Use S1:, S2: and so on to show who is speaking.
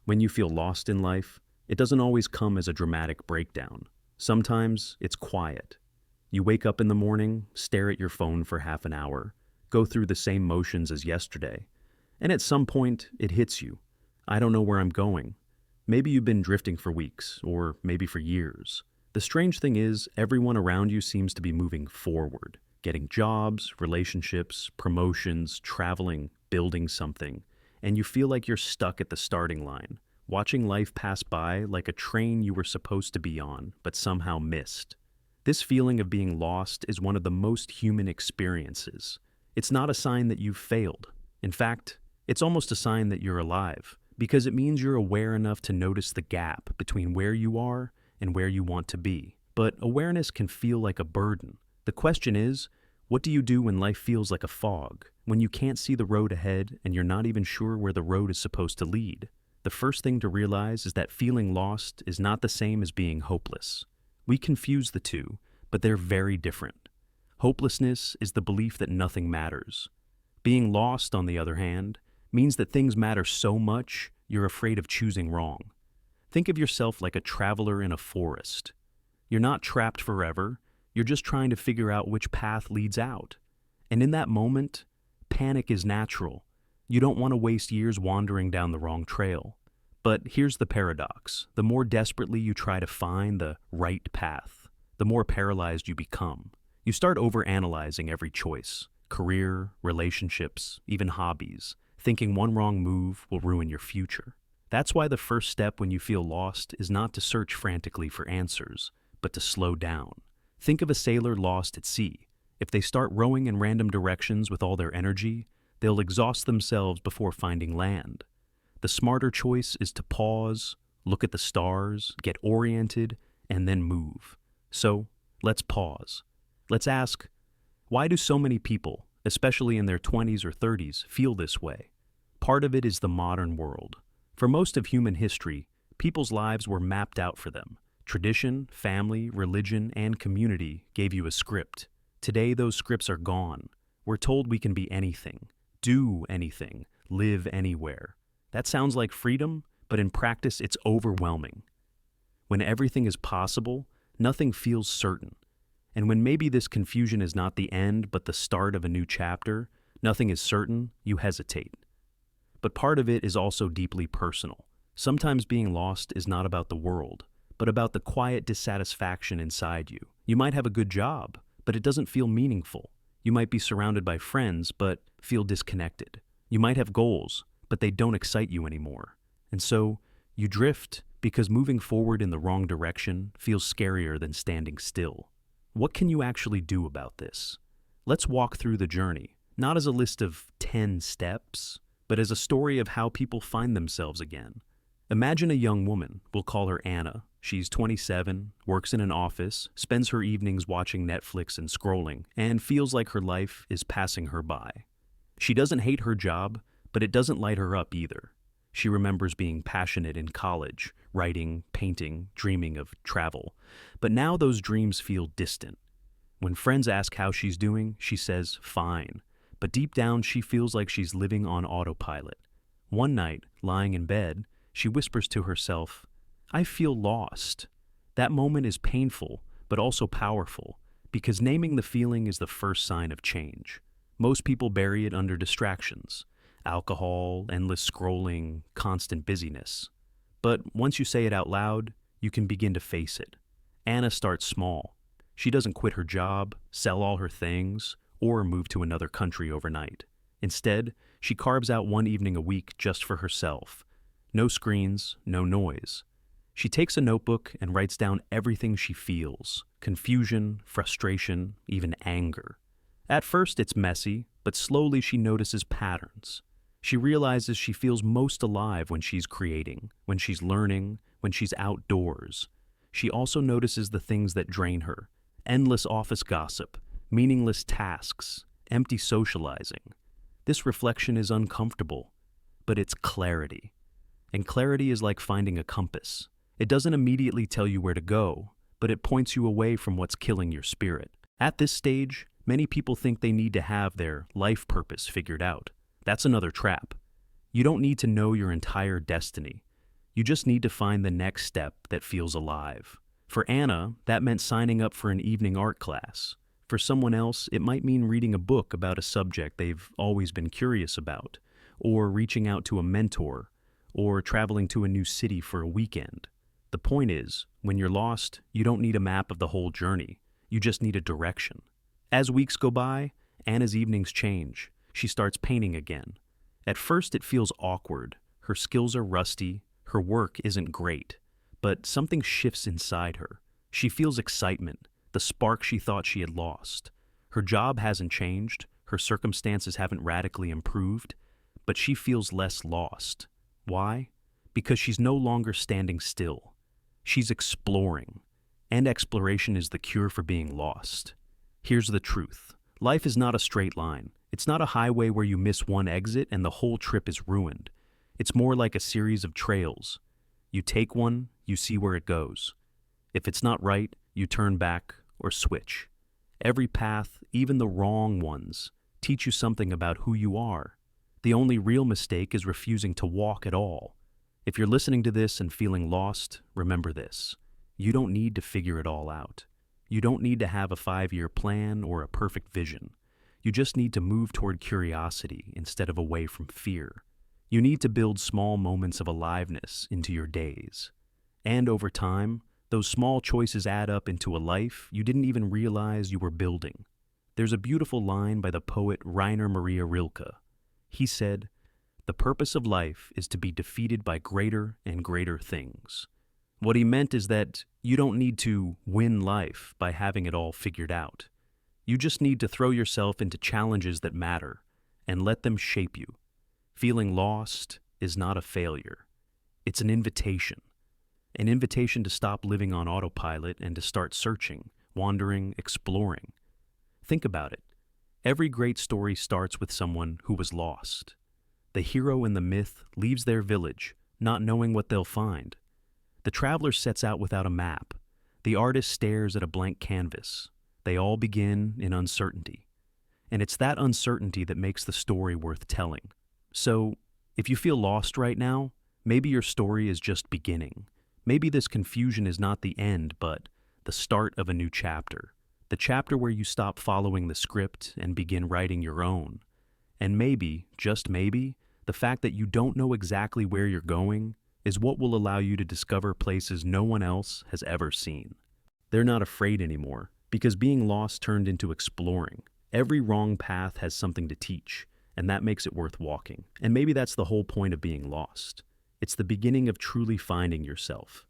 S1: When you feel lost in life, it doesn't always come as a dramatic breakdown. Sometimes it's quiet. You wake up in the morning, stare at your phone for half an hour, go through the same motions as yesterday, and at some point it hits you. I don't know where I'm going. Maybe you've been drifting for weeks, or maybe for years. The strange thing is, everyone around you seems to be moving forward, getting jobs, relationships, promotions, traveling, building something, and you feel like you're stuck at the starting line, watching life pass by like a train you were supposed to be on, but somehow missed. This feeling of being lost is one of the most human experiences. It's not a sign that you've failed. In fact, it's almost a sign that you're alive, because it means you're aware enough to notice the gap between where you are and where you want to be. But awareness can feel like a burden. The question is, what do you do when life feels like a fog, when you can't see the road ahead and you're not even sure where the road is supposed to lead? The first thing to realize is that feeling lost is not the same as being hopeless. We confuse the two, but they're very different. Hopelessness is the belief that nothing matters. Being lost, on the other hand, means that things matter so much you're afraid of choosing wrong. Think of yourself like a traveler in a forest. You're not trapped forever, you're just trying to figure out which path leads out. And in that moment, panic is natural. You don't want to waste years wandering down the wrong trail. But here's the paradox. The more desperately you try to find the right path, the more paralyzed you become. You start overanalyzing every choice, career, relationships, even hobbies, thinking one wrong move will ruin your future. That's why the first step when you feel lost is not to search frantically for answers, but to slow down. Think of a sailor lost at sea. If they start rowing in random directions with all their energy, they'll exhaust themselves before finding land. The smarter choice is to pause, look at the stars, get oriented, and then move. So, let's pause. Let's ask, why do so many people, especially in their 20s or 30s, feel this way? Part of it is the modern world. For most of human history, people's lives were mapped out for them. Tradition, family, religion, and community gave you a script. Today, those scripts are gone. We're told we can be anything, do anything, live anywhere. That sounds like freedom, but in practice, it's overwhelming. When everything is possible, nothing feels certain. And when maybe this confusion is not the end, but the start of a new chapter, nothing is certain, you hesitate. But part of it is also deeply personal. Sometimes being lost is not about the world, but about the quiet dissatisfaction inside you. You might have a good job, but it doesn't feel meaningful. You might be surrounded by friends, but feel disconnected. You might have goals, but they don't excite you anymore. And so, you drift because moving forward in the wrong direction feels scarier than standing still. What can you actually do about this? Let's walk through the journey, not as a list of 10 steps, but as a story of how people find themselves again. Imagine a young woman, we'll call her Anna. She's 27, works in an office, spends her evenings watching Netflix and scrolling, and feels like her life is passing her by. She doesn't hate her job, but it doesn't light her up either. She remembers being passionate in college, writing, painting, dreaming of travel. But now those dreams feel distant. When friends ask how she's doing, she says, fine. But deep down, she feels like she's living on autopilot. One night, lying in bed, she whispers to herself, I feel lost. That moment is painful, but also powerful, because naming the feeling is the first sign of change. Most people bury it under distractions, alcohol, endless scrolling, constant busyness. But once you say it out loud, you can begin to face it. Anna starts small. She doesn't quit her job, sell all her things, or move to another country overnight. Instead, she carves out one evening a week just for herself. No screens, no noise. She takes a notebook and writes down everything she feels: confusion, frustration, even anger. At first, it's messy, but slowly she notices patterns. She realizes she feels most alive when she's creating, when she's learning, when she's outdoors. She also notices the things that drain her: endless office gossip, meaningless tasks, empty socializing. This reflection is uncomfortable, but it's clarity. And clarity is like finding a compass. It doesn't immediately tell you where to go, but it points you away from what's killing your spirit. At this stage, many people think they need to have their life purpose figured out. That's another trap. You don't need to know your entire destiny. You just need to find the next step that feels alive. For Anna, that meant signing up for an evening art class. For someone else, it might mean reading a book about a subject they've always been curious about, or reaching out to a mentor, or traveling to a new city for a weekend. The point is, when you're lost, you don't need a map of the whole journey. You just need a direction. As weeks go by, Anna's evenings change. She starts painting again. At first, it feels awkward. Her skills are rusty. Her work isn't great. But something shifts inside her. She feels excitement, the spark she thought she had lost. Her job hasn't changed. Her circumstances haven't radically improved. But she feels less lost. Why? Because she's no longer standing still. She's exploring. And exploration is the cure for being lost. Here's the truth. Life is not a straight line. It's not a highway where you miss one exit and the whole trip is ruined. It's more like a series of trails. You take one, you see where it goes. If it's not right, you turn back or switch. Every path, even the wrong ones, teach you something about who you are. The only real mistake is refusing to walk at all. If you're listening to this and feeling lost, remember this. You don't need to figure it all out. You don't need to have a 5-year plan or a perfect vision. You just need to move toward curiosity instead of away from fear. You need to build small moments of aliveness into your days. And over time, those small choices add up into a life you didn't even realize you were building. There's a beautiful line by the poet Rainer Maria Rilke. He said, "The purpose of life is to be defeated by greater and greater things." What he meant is that you don't need to win life by having it all figured out. You just need to throw yourself into challenges that matter and let them shape you. Feeling lost is not a failure. It's an invitation. An invitation to stop living on autopilot and to start searching, wandering, exploring. Think about it. Every great story starts with someone who was lost. The hero in the myth leaves their village, not knowing what they'll find. The traveler sets out without a map. The artist stares at a blank canvas. They all begin in uncertainty. And it's that uncertainty that makes the story worth telling. So, if you feel lost right now, maybe your story is just beginning. Maybe this confusion is not the end, but the start of a new chapter. The chapter where you stop following the script and begin writing your own. And maybe, just maybe, the fact that you don't know exactly where you're going is what will allow you to discover places no one else has ever seen. They're not afraid anymore, because being lost turned into exploring. Every wrong path has something to teach, and that makes it worth walking. And maybe that's the whole point of being lost. It's the beginning of truly finding yourself.